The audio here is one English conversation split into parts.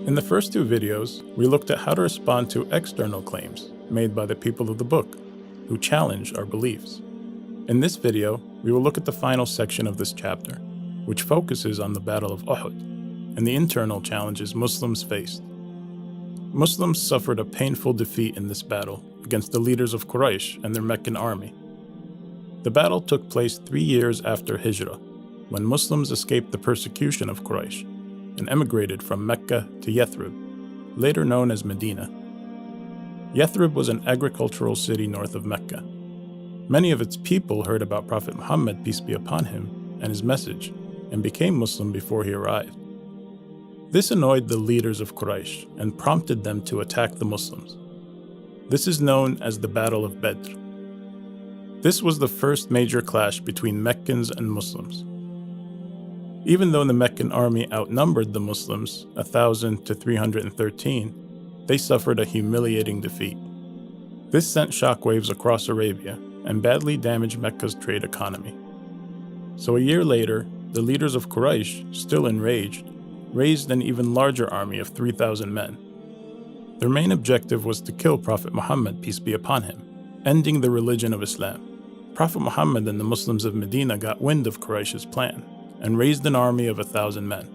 In the first two videos, we looked at how to respond to external claims made by the people of the book, who challenge our beliefs. In this video, we will look at the final section of this chapter, which focuses on the Battle of Uhud and the internal challenges Muslims faced. Muslims suffered a painful defeat in this battle against the leaders of Quraysh and their Meccan army. The battle took place 3 years after Hijrah, when Muslims escaped the persecution of Quraysh and emigrated from Mecca to Yathrib, later known as Medina. Yathrib was an agricultural city north of Mecca. Many of its people heard about Prophet Muhammad, peace be upon him, and his message, and became Muslim before he arrived. This annoyed the leaders of Quraysh and prompted them to attack the Muslims. This is known as the Battle of Badr. This was the first major clash between Meccans and Muslims. Even though the Meccan army outnumbered the Muslims 1,000 to 313, they suffered a humiliating defeat. This sent shockwaves across Arabia and badly damaged Mecca's trade economy. So a year later, the leaders of Quraysh, still enraged, raised an even larger army of 3,000 men. Their main objective was to kill Prophet Muhammad, peace be upon him, ending the religion of Islam. Prophet Muhammad and the Muslims of Medina got wind of Quraysh's plan and raised an army of 1,000 men.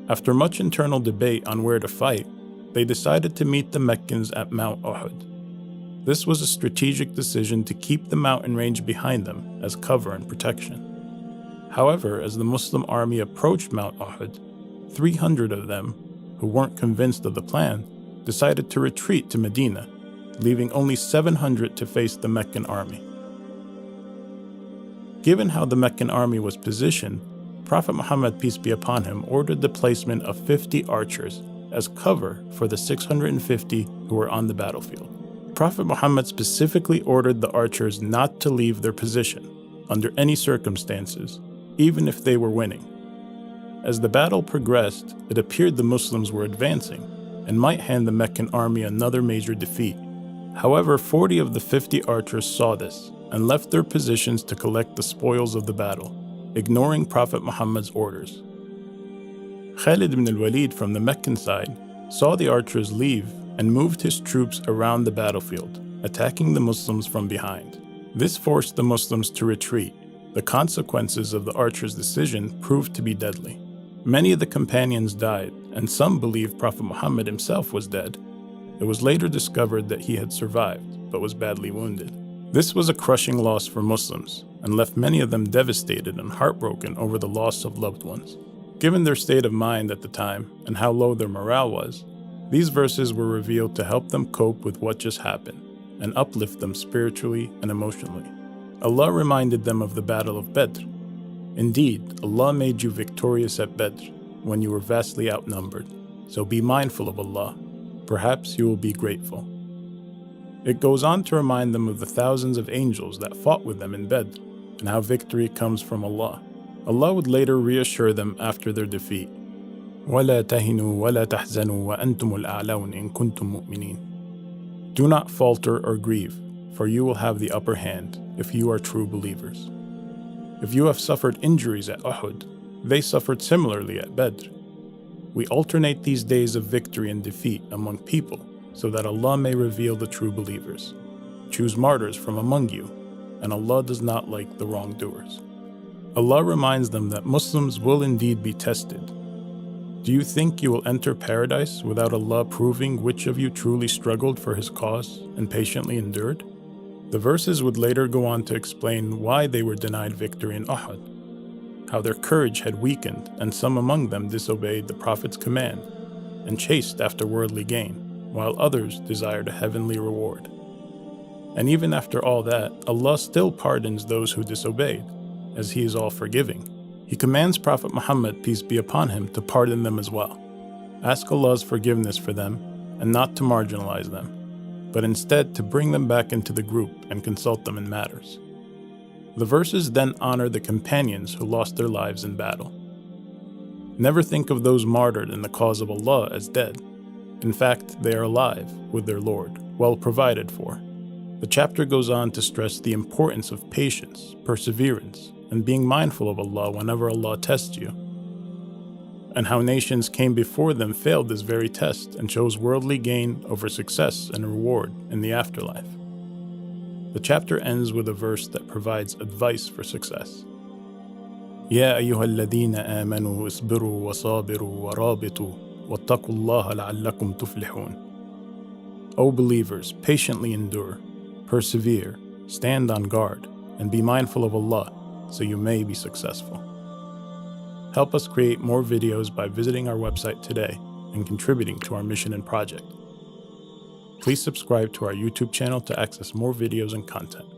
After much internal debate on where to fight, they decided to meet the Meccans at Mount Uhud. This was a strategic decision to keep the mountain range behind them as cover and protection. However, as the Muslim army approached Mount Uhud, 300 of them, who weren't convinced of the plan, decided to retreat to Medina, leaving only 700 to face the Meccan army. Given how the Meccan army was positioned, Prophet Muhammad, peace be upon him, ordered the placement of 50 archers as cover for the 650 who were on the battlefield. Prophet Muhammad specifically ordered the archers not to leave their position under any circumstances, even if they were winning. As the battle progressed, it appeared the Muslims were advancing and might hand the Meccan army another major defeat. However, 40 of the 50 archers saw this and left their positions to collect the spoils of the battle, ignoring Prophet Muhammad's orders. Khalid ibn al-Walid from the Meccan side saw the archers leave and moved his troops around the battlefield, attacking the Muslims from behind. This forced the Muslims to retreat. The consequences of the archers' decision proved to be deadly. Many of the companions died, and some believed Prophet Muhammad himself was dead. It was later discovered that he had survived, but was badly wounded. This was a crushing loss for Muslims, and left many of them devastated and heartbroken over the loss of loved ones. Given their state of mind at the time, and how low their morale was, these verses were revealed to help them cope with what just happened, and uplift them spiritually and emotionally. Allah reminded them of the Battle of Badr. Indeed, Allah made you victorious at Badr when you were vastly outnumbered, so be mindful of Allah. Perhaps you will be grateful. It goes on to remind them of the thousands of angels that fought with them in Badr, and how victory comes from Allah. Allah would later reassure them after their defeat. وَلَا تَهِنُوا وَلَا تَحْزَنُوا وَأَنْتُمُ الْأَعْلَوْنَ إِن كُنْتُم مُؤْمِنِينَ. Do not falter or grieve, for you will have the upper hand if you are true believers. If you have suffered injuries at Uhud, they suffered similarly at Badr. We alternate these days of victory and defeat among people so that Allah may reveal the true believers. Choose martyrs from among you, and Allah does not like the wrongdoers. Allah reminds them that Muslims will indeed be tested. Do you think you will enter paradise without Allah proving which of you truly struggled for His cause and patiently endured? The verses would later go on to explain why they were denied victory in Uhud, how their courage had weakened and some among them disobeyed the Prophet's command and chased after worldly gain, while others desired a heavenly reward. And even after all that, Allah still pardons those who disobeyed, as He is all-forgiving. He commands Prophet Muhammad, peace be upon him, to pardon them as well. Ask Allah's forgiveness for them, and not to marginalize them, but instead to bring them back into the group and consult them in matters. The verses then honor the companions who lost their lives in battle. Never think of those martyred in the cause of Allah as dead. In fact, they are alive with their Lord, well provided for. The chapter goes on to stress the importance of patience, perseverance, and being mindful of Allah whenever Allah tests you. and how nations came before them failed this very test and chose worldly gain over success and reward in the afterlife. The chapter ends with a verse that provides advice for success. يا أيها الذين آمنوا اصبروا وصابروا ورابطوا واتقوا الله لعلكم تفلحون. O believers, patiently endure, persevere, stand on guard, and be mindful of Allah, so you may be successful. Help us create more videos by visiting our website today and contributing to our mission and project. Please subscribe to our YouTube channel to access more videos and content.